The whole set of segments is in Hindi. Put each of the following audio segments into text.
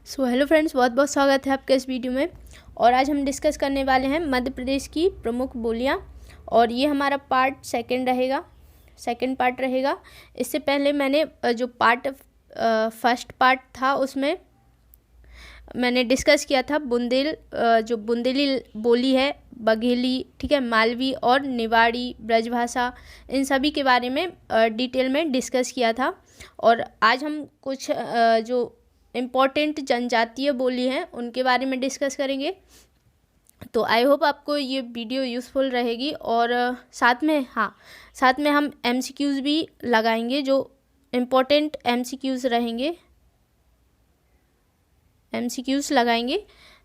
हेलो फ्रेंड्स, बहुत बहुत स्वागत है आपका इस वीडियो में। और आज हम डिस्कस करने वाले हैं मध्य प्रदेश की प्रमुख बोलियां। और ये हमारा सेकंड पार्ट रहेगा। इससे पहले मैंने जो फर्स्ट पार्ट था उसमें मैंने डिस्कस किया था जो बुंदेली बोली है, बघेली, ठीक है, मालवी और निवाड़ी ब्रजभाषा, इन सभी के बारे में डिटेल में डिस्कस किया था। और आज हम कुछ जो इम्पॉर्टेंट जनजातीय बोली हैं उनके बारे में डिस्कस करेंगे। तो आई होप आपको ये वीडियो यूज़फुल रहेगी। और साथ में हम MCQs भी लगाएंगे, जो इम्पोर्टेंट MCQs रहेंगे, MCQs लगाएंगे।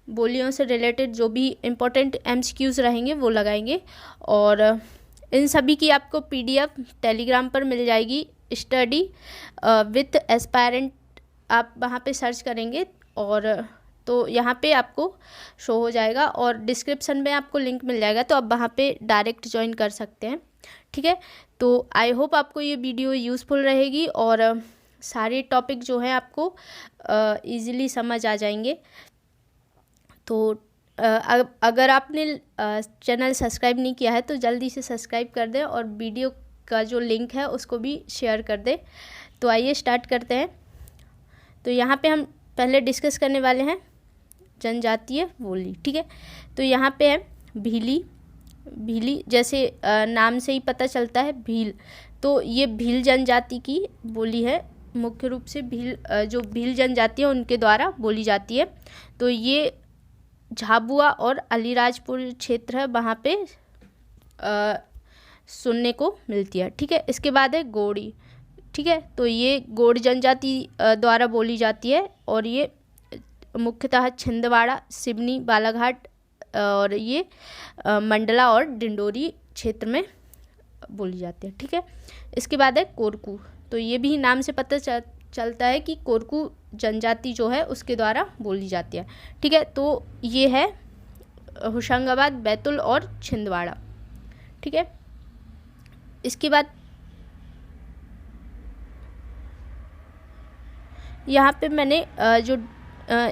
बोलियों से रिलेटेड जो भी इम्पोर्टेंट MCQs रहेंगे वो लगाएंगे। और इन सभी की आपको PDF टेलीग्राम पर मिल जाएगी। स्टडी विथ एस्पायरेंट आप वहाँ पे सर्च करेंगे और तो यहाँ पे आपको शो हो जाएगा, और डिस्क्रिप्शन में आपको लिंक मिल जाएगा, तो आप वहाँ पे डायरेक्ट ज्वाइन कर सकते हैं। ठीक है, तो आई होप आपको ये वीडियो यूज़फुल रहेगी और सारे टॉपिक जो हैं आपको इजीली समझ आ जाएंगे। तो अगर आपने चैनल सब्सक्राइब नहीं किया है तो जल्दी से सब्सक्राइब कर दें और वीडियो का जो लिंक है उसको भी शेयर कर दें। तो आइए स्टार्ट करते हैं। तो यहाँ पे हम पहले डिस्कस करने वाले हैं जनजातीय बोली। ठीक है, तो यहाँ पे है भीली, जैसे नाम से ही पता चलता है भील, तो ये भील जनजाति की बोली है। मुख्य रूप से जो भील जनजाति है उनके द्वारा बोली जाती है। तो ये झाबुआ और अलीराजपुर क्षेत्र है, वहाँ पे सुनने को मिलती है। ठीक है, इसके बाद है गोड़ी। ठीक है, तो ये गोड़ जनजाति द्वारा बोली जाती है और ये मुख्यतः छिंदवाड़ा, सिवनी, बालाघाट और ये मंडला और डिंडोरी क्षेत्र में बोली जाती है। ठीक है, इसके बाद है कोरकू। तो ये भी नाम से पता चलता है कि कोरकू जनजाति जो है उसके द्वारा बोली जाती है। ठीक है, तो ये है होशंगाबाद, बैतुल और छिंदवाड़ा। ठीक है, इसके बाद यहाँ पे मैंने जो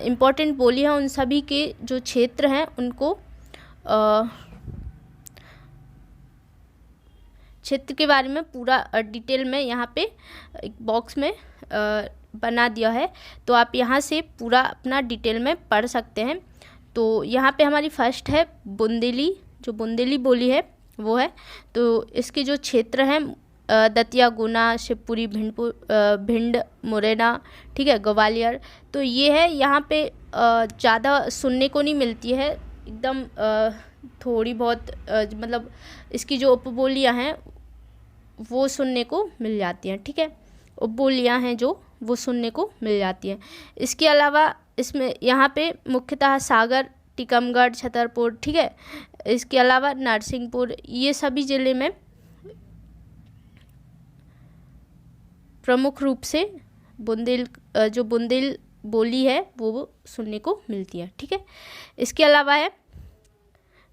इम्पोर्टेंट बोली हैं उन सभी के जो क्षेत्र हैं उनको क्षेत्र के बारे में पूरा डिटेल में यहाँ पे एक बॉक्स में बना दिया है, तो आप यहाँ से पूरा अपना डिटेल में पढ़ सकते हैं। तो यहाँ पे हमारी फर्स्ट है बुंदेली, जो बुंदेली बोली है वो है। तो इसके जो क्षेत्र हैं दतिया, गुना, शिवपुरी, भिंड, मुरैना, ठीक है, ग्वालियर, तो ये है। यहाँ पे ज़्यादा सुनने को नहीं मिलती है, एकदम थोड़ी बहुत मतलब इसकी जो उपबोलियाँ हैं वो सुनने को मिल जाती हैं। ठीक है, उपबोलियाँ हैं जो वो सुनने को मिल जाती हैं। इसके अलावा इसमें यहाँ पे मुख्यतः सागर, टीकमगढ़, छतरपुर, ठीक है, इसके अलावा नरसिंहपुर, ये सभी ज़िले में प्रमुख रूप से जो बुंदेल बोली है वो सुनने को मिलती है। ठीक है, इसके अलावा है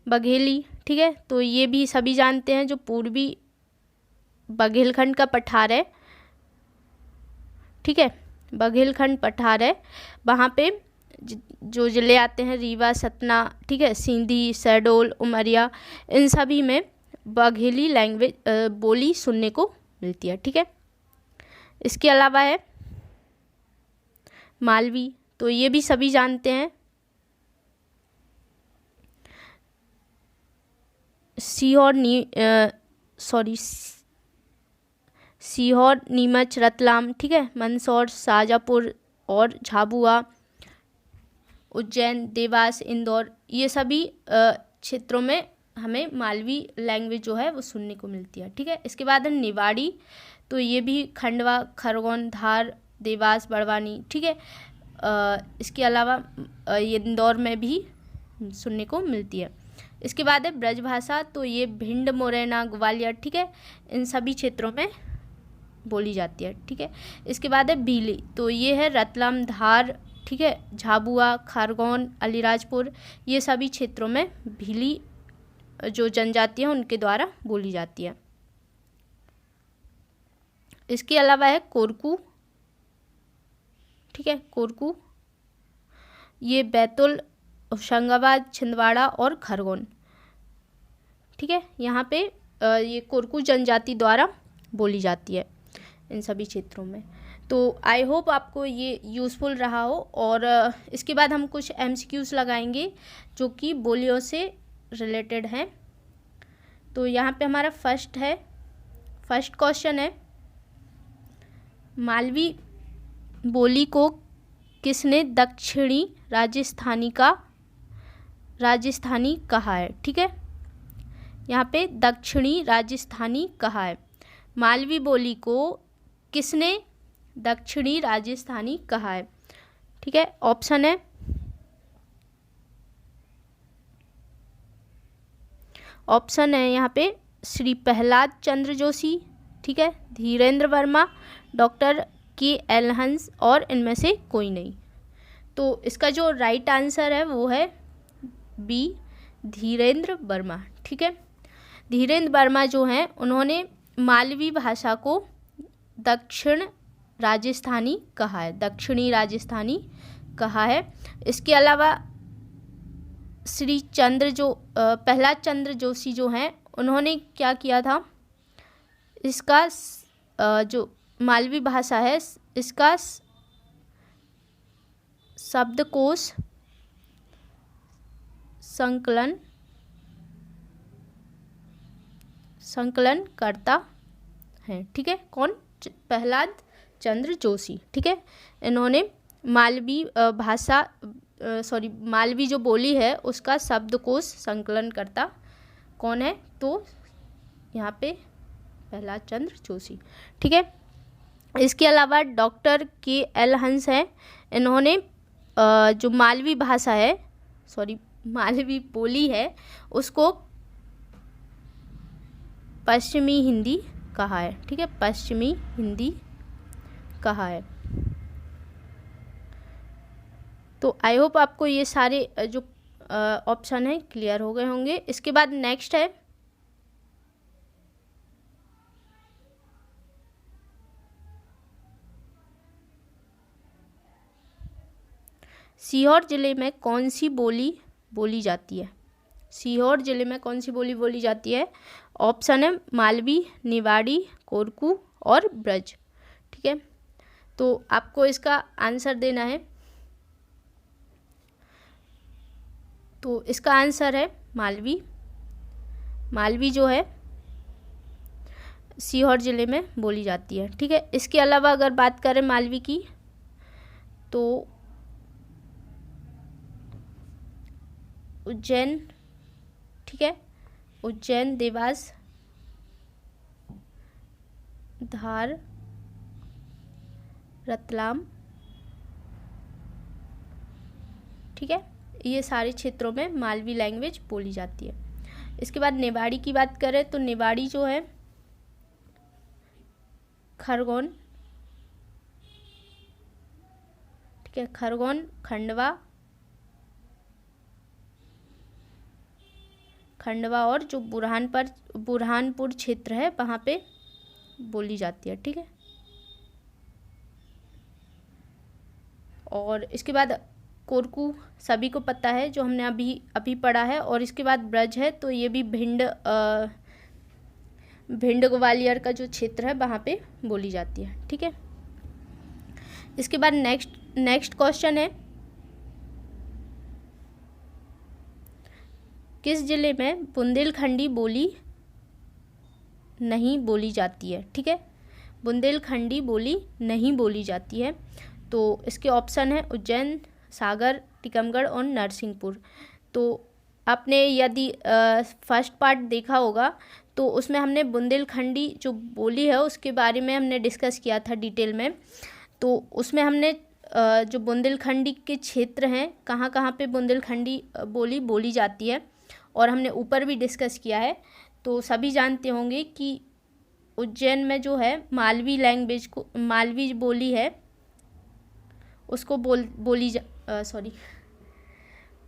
बघेली। ठीक है, तो ये भी सभी जानते हैं, जो पूर्वी बघेलखंड का पठार है। ठीक है, बघेलखंड पठार है, वहाँ पे जो ज़िले आते हैं रीवा, सतना, ठीक है, सींधी, शहडोल, उमरिया, इन सभी में बघेली लैंग्वेज बोली सुनने को मिलती है। ठीक है, इसके अलावा है मालवी, तो ये भी सभी जानते हैं। सीहोर, नीमच, रतलाम, ठीक है, मंदसौर, शाजापुर और झाबुआ, उज्जैन, देवास, इंदौर, ये सभी क्षेत्रों में हमें मालवी लैंग्वेज जो है वो सुनने को मिलती है। ठीक है, इसके बाद है निवाड़ी, तो ये भी खंडवा, खरगोन, धार, देवास, बड़वानी, ठीक है, इसके अलावा ये इंदौर में भी सुनने को मिलती है। इसके बाद है ब्रजभाषा, तो ये भिंड, मुरैना, ग्वालियर, ठीक है, इन सभी क्षेत्रों में बोली जाती है। ठीक है, इसके बाद है भीली, तो ये है रतलाम, धार, ठीक है, झाबुआ, खरगोन, अलीराजपुर, ये सभी क्षेत्रों में भीली जो जनजाति है उनके द्वारा बोली जाती है। इसके अलावा है कोरकू। ठीक है, कोरकू ये बैतूल, होशंगाबाद, छिंदवाड़ा और खरगोन, ठीक है। यहाँ पे ये कोरकू जनजाति द्वारा बोली जाती है इन सभी क्षेत्रों में। तो आई होप आपको ये यूज़फुल रहा हो। और इसके बाद हम कुछ MCQs लगाएंगे जो कि बोलियों से रिलेटेड हैं। तो यहाँ पे हमारा फर्स्ट क्वेश्चन है, मालवी बोली को किसने दक्षिणी राजस्थानी कहा है, ठीक है। यहाँ पे दक्षिणी राजस्थानी कहा है। मालवी बोली को किसने दक्षिणी राजस्थानी कहा है, ठीक है। ऑप्शन है यहाँ पे श्री प्रहलाद चंद्र जोशी, ठीक है, धीरेन्द्र वर्मा, डॉक्टर KL हंस और इनमें से कोई नहीं। तो इसका जो राइट आंसर है वो है B, धीरेन्द्र वर्मा, ठीक है। धीरेन्द्र वर्मा जो हैं उन्होंने मालवी भाषा को दक्षिणी राजस्थानी कहा है। इसके अलावा श्री प्रहलाद चंद्र जोशी जो हैं उन्होंने क्या किया था, इसका जो मालवी भाषा है इसका शब्दकोश संकलन करता है, ठीक है। कौन? प्रहलाद चंद्र जोशी, ठीक है। इन्होंने मालवी जो बोली है उसका शब्दकोश संकलन करता कौन है? तो यहाँ पे प्रहलाद चंद्र जोशी, ठीक है। इसके अलावा डॉक्टर KL हंस हैं, इन्होंने जो मालवी बोली है उसको पश्चिमी हिंदी कहा है, ठीक है, पश्चिमी हिंदी कहा है। तो आई होप आपको ये सारे जो ऑप्शन है क्लियर हो गए होंगे। इसके बाद नेक्स्ट है सीहोर जिले में कौन सी बोली बोली जाती है? सीहोर जिले में कौन सी बोली बोली जाती है? ऑप्शन है मालवी, निवाड़ी, कोरकू और ब्रज, ठीक है। तो आपको इसका आंसर देना है। तो इसका आंसर है मालवी। मालवी जो है सीहोर जिले में बोली जाती है, ठीक है। इसके अलावा अगर बात करें मालवी की तो उज्जैन, ठीक है, उज्जैन, देवास, धार, रतलाम, ठीक है, ये सारे क्षेत्रों में मालवी लैंग्वेज बोली जाती है। इसके बाद निवाड़ी की बात करें तो निवाड़ी जो है खरगोन, ठीक है, खरगोन, खंडवा और जो बुरहानपुर क्षेत्र है वहाँ पे बोली जाती है, ठीक है। और इसके बाद कोरकू सभी को पता है, जो हमने अभी पढ़ा है। और इसके बाद ब्रज है, तो ये भी भिंड ग्वालियर का जो क्षेत्र है वहाँ पे बोली जाती है, ठीक है। इसके बाद नेक्स्ट क्वेश्चन है, किस जिले में बुंदेलखंडी बोली नहीं बोली जाती है, ठीक है, बुंदेलखंडी बोली नहीं बोली जाती है। तो इसके ऑप्शन है उज्जैन, सागर, टीकमगढ़ और नरसिंहपुर। तो आपने यदि फर्स्ट पार्ट देखा होगा तो उसमें हमने बुंदेलखंडी जो बोली है उसके बारे में हमने डिस्कस किया था डिटेल में। तो उसमें हमने जो बुंदेलखंडी के क्षेत्र हैं कहाँ कहाँ पे बुंदेलखंडी बोली बोली जाती है और हमने ऊपर भी डिस्कस किया है। तो सभी जानते होंगे कि उज्जैन में जो है मालवी बोली है उसको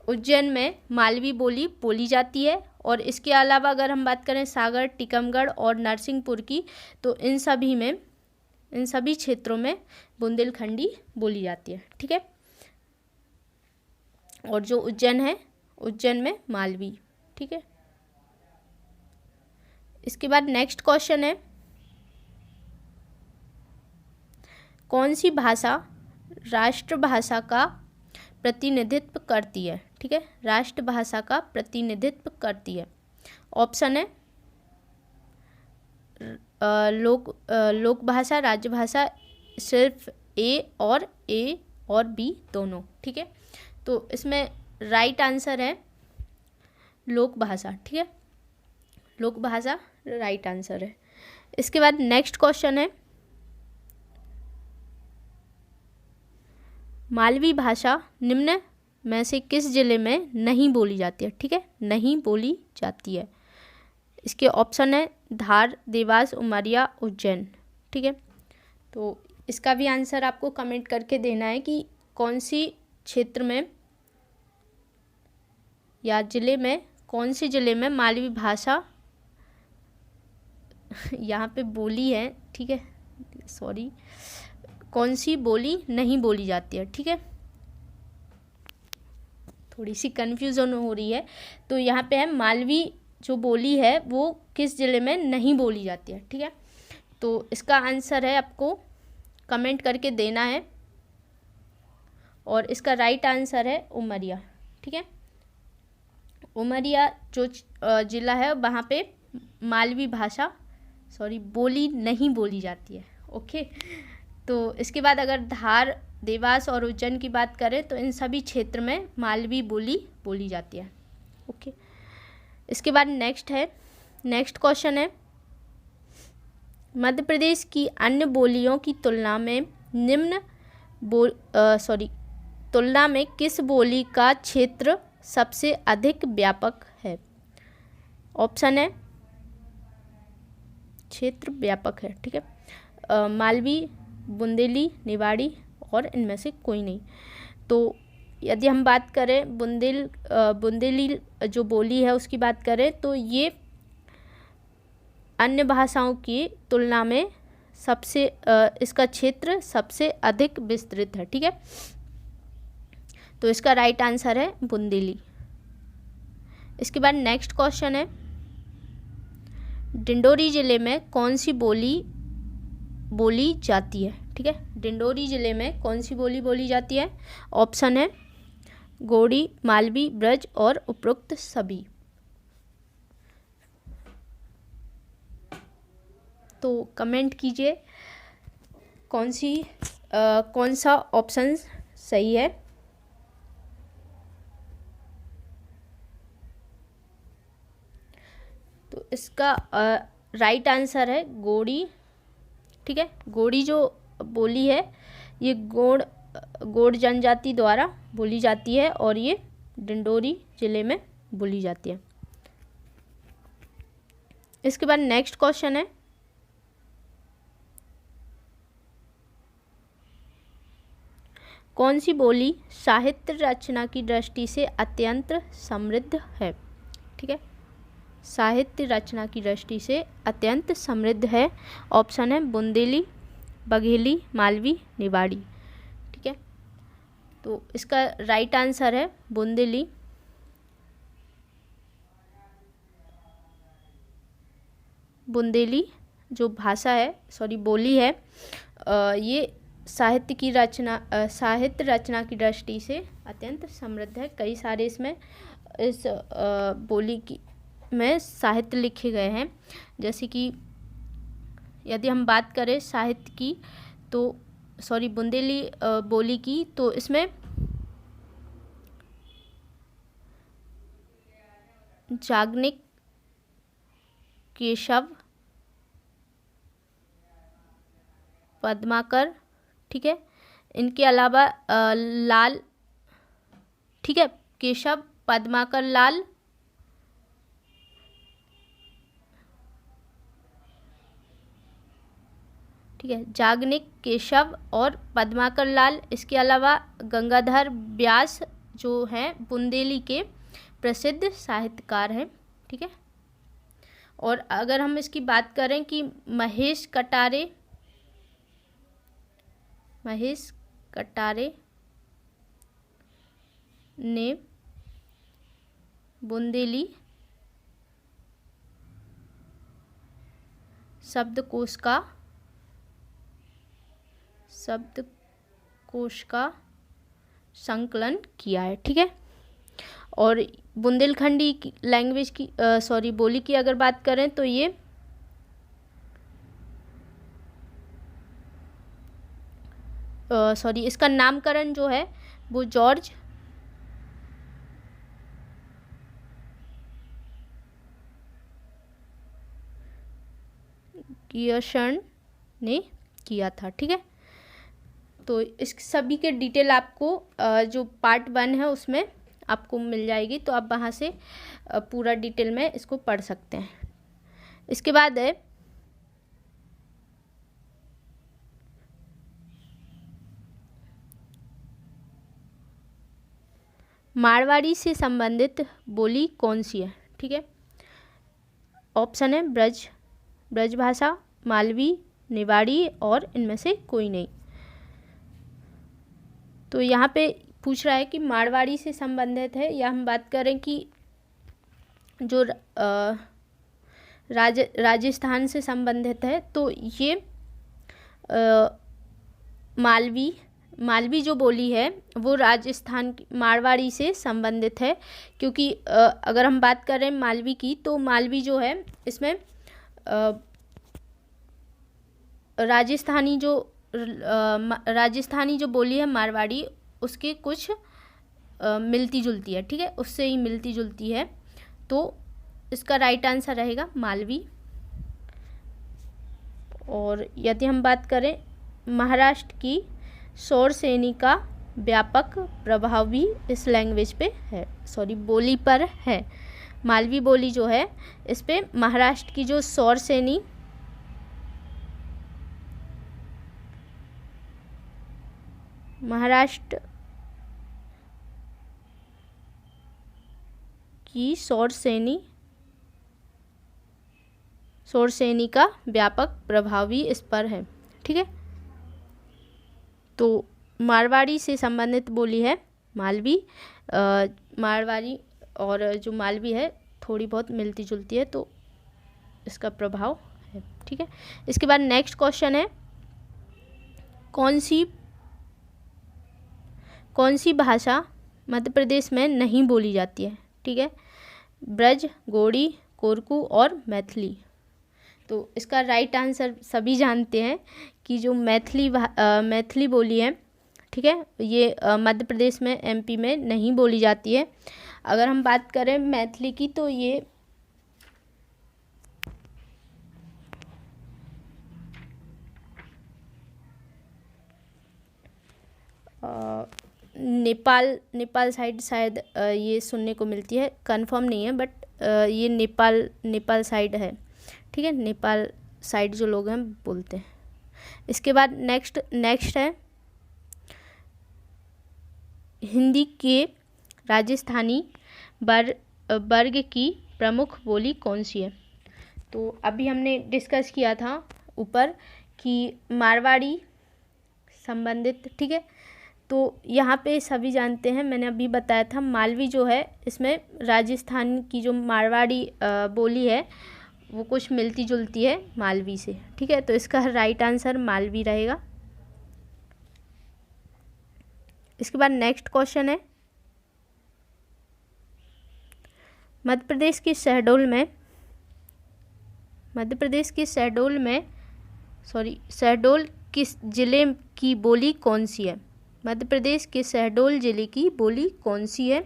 उज्जैन में मालवी बोली बोली जाती है। और इसके अलावा अगर हम बात करें सागर, टीकमगढ़ और नरसिंहपुर की, तो इन सभी क्षेत्रों में बुंदेलखंडी बोली जाती है, ठीक है। और जो उज्जैन है, उज्जैन में मालवी। ठीक है। इसके बाद नेक्स्ट क्वेश्चन है, कौन सी भाषा राष्ट्रभाषा का प्रतिनिधित्व करती है? ठीक है, राष्ट्रभाषा का प्रतिनिधित्व करती है। ऑप्शन है लोक भाषा, राजभाषा, सिर्फ ए और बी दोनों। ठीक है, तो इसमें राइट आंसर है लोक भाषा। ठीक है, लोक भाषा राइट आंसर है। इसके बाद नेक्स्ट क्वेश्चन है, मालवी भाषा निम्न में से किस जिले में नहीं बोली जाती है? ठीक है, नहीं बोली जाती है। इसके ऑप्शन है धार, देवास, उमरिया, उज्जैन। ठीक है, तो इसका भी आंसर आपको कमेंट करके देना है कि कौन सी क्षेत्र में या जिले में, कौन से जिले में मालवी भाषा यहाँ पे बोली है। ठीक है, सॉरी, कौन सी बोली नहीं बोली जाती है। ठीक है, थोड़ी सी कन्फ्यूजन हो रही है। तो यहाँ पे है मालवी जो बोली है वो किस जिले में नहीं बोली जाती है। ठीक है, तो इसका आंसर है आपको कमेंट करके देना है, और इसका राइट आंसर है उमरिया। ठीक है, उमरिया जो जिला है वहाँ पे मालवी भाषा बोली नहीं बोली जाती है। ओके, तो इसके बाद अगर धार, देवास और उज्जैन की बात करें तो इन सभी क्षेत्र में मालवी बोली बोली जाती है। ओके, इसके बाद नेक्स्ट क्वेश्चन है, मध्य प्रदेश की अन्य बोलियों की तुलना में तुलना में किस बोली का क्षेत्र सबसे अधिक व्यापक है? ऑप्शन है क्षेत्र व्यापक है। ठीक है, मालवी, बुंदेली, निवाड़ी और इनमें से कोई नहीं। तो यदि हम बात करें बुंदेली जो बोली है उसकी बात करें तो ये अन्य भाषाओं की तुलना में सबसे इसका क्षेत्र सबसे अधिक विस्तृत है। ठीक है, तो इसका राइट आंसर है बुंदेली। इसके बाद नेक्स्ट क्वेश्चन है, डिंडोरी जिले में कौन सी बोली जाती है? ठीक है, डिंडोरी जिले में कौन सी बोली बोली जाती है? ऑप्शन है गोंडी, मालवी, ब्रज और उपरोक्त सभी। तो कमेंट कीजिए कौन सा ऑप्शन सही है। तो इसका राइट आंसर है गोंडी। ठीक है, गोंडी जो बोली है ये गोंड जनजाति द्वारा बोली जाती है और ये डिंडोरी जिले में बोली जाती है। इसके बाद नेक्स्ट क्वेश्चन है, कौन सी बोली साहित्य रचना की दृष्टि से अत्यंत समृद्ध है? ठीक है, साहित्य रचना की दृष्टि से अत्यंत समृद्ध है। ऑप्शन है बुंदेली, बघेली, मालवी, निवाड़ी। ठीक है, तो इसका राइट आंसर है बुंदेली। बुंदेली जो भाषा है बोली है ये साहित्य रचना की दृष्टि से अत्यंत समृद्ध है। कई सारे इसमें इस बोली की में साहित्य लिखे गए हैं। जैसे कि यदि हम बात करें साहित्य की तो बुंदेली बोली की, तो इसमें याज्ञनिक, केशव, पद्माकर, ठीक है, इनके अलावा लाल, ठीक है, केशव, पद्माकर, लाल, ठीक है, याज्ञनिक, केशव और पद्माकर लाल। इसके अलावा गंगाधर व्यास जो हैं बुंदेली के प्रसिद्ध साहित्यकार हैं। ठीक है, और अगर हम इसकी बात करें कि महेश कटारे ने बुंदेली शब्दकोश का संकलन किया है। ठीक है, और बुंदेलखंडी लैंग्वेज की बोली की अगर बात करें तो ये इसका नामकरण जो है वो जॉर्ज गियर्सन ने किया था। ठीक है, तो इस सभी के डिटेल आपको जो पार्ट 1 है उसमें आपको मिल जाएगी, तो आप वहाँ से पूरा डिटेल में इसको पढ़ सकते हैं। इसके बाद है मारवाड़ी से संबंधित बोली कौन सी है। ठीक है, ऑप्शन है ब्रज भाषा, मालवी, निवाड़ी और इनमें से कोई नहीं। तो यहाँ पे पूछ रहा है कि मारवाड़ी से संबंधित है, या हम बात करें कि जो राजस्थान से संबंधित है, तो ये मालवी जो बोली है वो राजस्थान मारवाड़ी से संबंधित है, क्योंकि अगर हम बात करें मालवी की, तो मालवी जो है इसमें राजस्थानी जो बोली है मारवाड़ी, उसके कुछ मिलती जुलती है। ठीक है, उससे ही मिलती जुलती है, तो इसका राइट आंसर रहेगा मालवी। और यदि हम बात करें महाराष्ट्र की शौरसेनी का व्यापक प्रभाव भी इस लैंग्वेज पे है, बोली पर है। मालवी बोली जो है इस पे महाराष्ट्र की जो शौरसेनी महाराष्ट्र की शौरसेनी का व्यापक प्रभाव भी इस पर है। ठीक है, तो मारवाड़ी से संबंधित बोली है मालवी। मारवाड़ी और जो मालवी है थोड़ी बहुत मिलती जुलती है, तो इसका प्रभाव है। ठीक है, इसके बाद नेक्स्ट क्वेश्चन है कौन सी भाषा मध्य प्रदेश में नहीं बोली जाती है। ठीक है, ब्रज, गोड़ी, कोरकू और मैथिली। तो इसका राइट आंसर सभी जानते हैं कि जो मैथिली बोली है, ठीक है, ये मध्य प्रदेश में MP में नहीं बोली जाती है। अगर हम बात करें मैथिली की, तो ये नेपाल साइड शायद ये सुनने को मिलती है, कंफर्म नहीं है, बट ये नेपाल साइड है। ठीक है, नेपाल साइड जो लोग हैं बोलते हैं। इसके बाद नेक्स्ट है हिंदी के राजस्थानी वर्ग की प्रमुख बोली कौन सी है। तो अभी हमने डिस्कस किया था ऊपर कि मारवाड़ी संबंधित। ठीक है, तो यहाँ पे सभी जानते हैं, मैंने अभी बताया था मालवी जो है इसमें राजस्थान की जो मारवाड़ी बोली है वो कुछ मिलती जुलती है मालवी से। ठीक है, तो इसका राइट आंसर मालवी रहेगा। इसके बाद नेक्स्ट क्वेश्चन है मध्य प्रदेश के शहडोल किस जिले की बोली कौन सी है। मध्य प्रदेश के शहडोल जिले की बोली कौन सी है।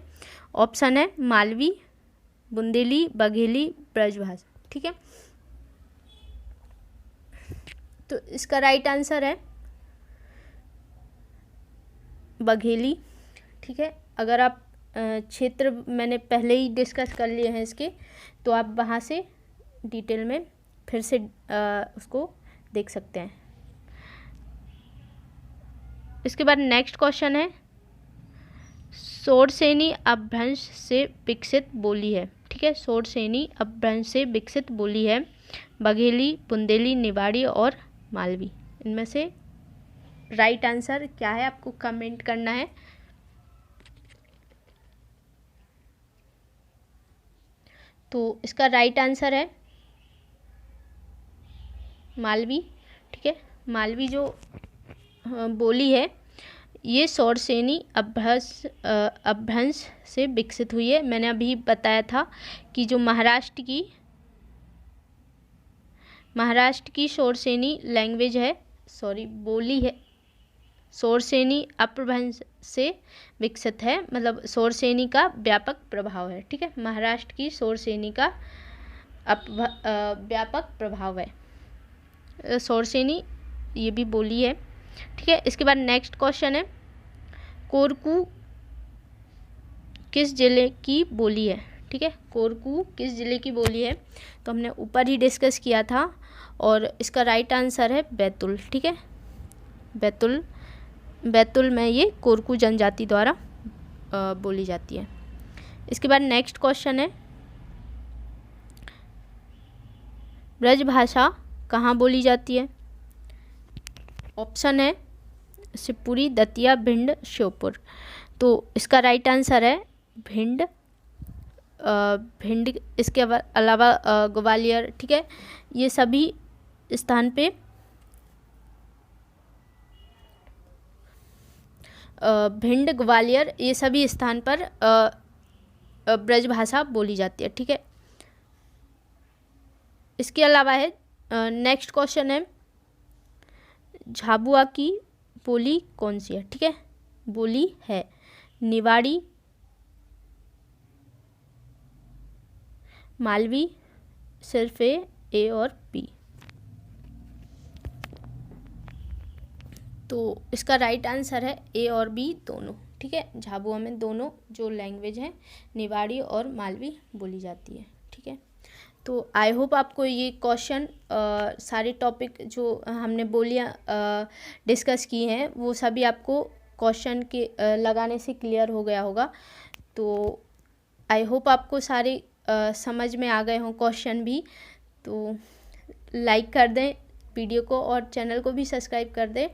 ऑप्शन है मालवी, बुंदेली, बघेली, ब्रजभाषा। ठीक है, तो इसका राइट आंसर है बघेली। ठीक है, अगर आप क्षेत्र मैंने पहले ही डिस्कस कर लिए हैं इसके, तो आप वहाँ से डिटेल में फिर से उसको देख सकते हैं। इसके बाद नेक्स्ट क्वेश्चन है शौरसेनी अपभ्रंश से विकसित बोली है। ठीक है, शौरसेनी अपभ्रंश से विकसित बोली है बघेली, बुंदेली, निवाड़ी और मालवी। इनमें से राइट आंसर क्या है आपको कमेंट करना है। तो इसका राइट आंसर है मालवी। ठीक है, मालवी जो बोली है ये शौरसेनी अपभ्रंश से विकसित हुई है। मैंने अभी बताया था कि जो महाराष्ट्र की शौरसेनी लैंग्वेज है, बोली है, शौरसेनी अपभ्रंश से विकसित है, मतलब शौरसेनी का व्यापक प्रभाव है। ठीक है, महाराष्ट्र की शौरसेनी का व्यापक प्रभाव है शौरसेनी, ये भी बोली है। ठीक है, इसके बाद नेक्स्ट क्वेश्चन है, कोरकू किस जिले की बोली है। ठीक है, कोरकू किस जिले की बोली है, तो हमने ऊपर ही डिस्कस किया था और इसका राइट आंसर है बैतूल। ठीक है, बैतूल में ये कोरकू जनजाति द्वारा बोली जाती है। इसके बाद नेक्स्ट क्वेश्चन है, ब्रज भाषा कहाँ बोली जाती है। ऑप्शन है शिवपुरी, दतिया, भिंड, श्योपुर। तो इसका राइट आंसर है भिंड। इसके अलावा ग्वालियर, ठीक है, ये सभी स्थान पे भिंड, ग्वालियर, ये सभी स्थान पर ब्रज भाषा बोली जाती है। ठीक है, इसके अलावा है नेक्स्ट क्वेश्चन है, झाबुआ की बोली कौन सी है। ठीक है, बोली है निवाड़ी, मालवी, सिर्फ ए और बी। तो इसका राइट आंसर है ए और बी दोनों। ठीक है, झाबुआ में दोनों जो लैंग्वेज हैं निवाड़ी और मालवी बोली जाती है। ठीक है, तो आई होप आपको ये क्वेश्चन सारे टॉपिक जो हमने बोलियाँ डिस्कस की हैं वो सभी आपको क्वेश्चन के लगाने से क्लियर हो गया होगा। तो आई होप आपको सारे समझ में आ गए हों क्वेश्चन भी। तो लाइक कर दें वीडियो को और चैनल को भी सब्सक्राइब कर दें।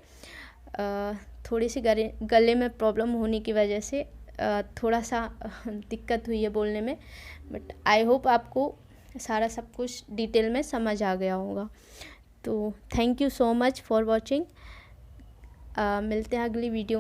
थोड़ी सी गले में प्रॉब्लम होने की वजह से थोड़ा सा दिक्कत हुई है बोलने में, बट आई होप आपको सारा सब कुछ डिटेल में समझ आ गया होगा। तो thank you so much for watching. मिलते हैं अगली वीडियो।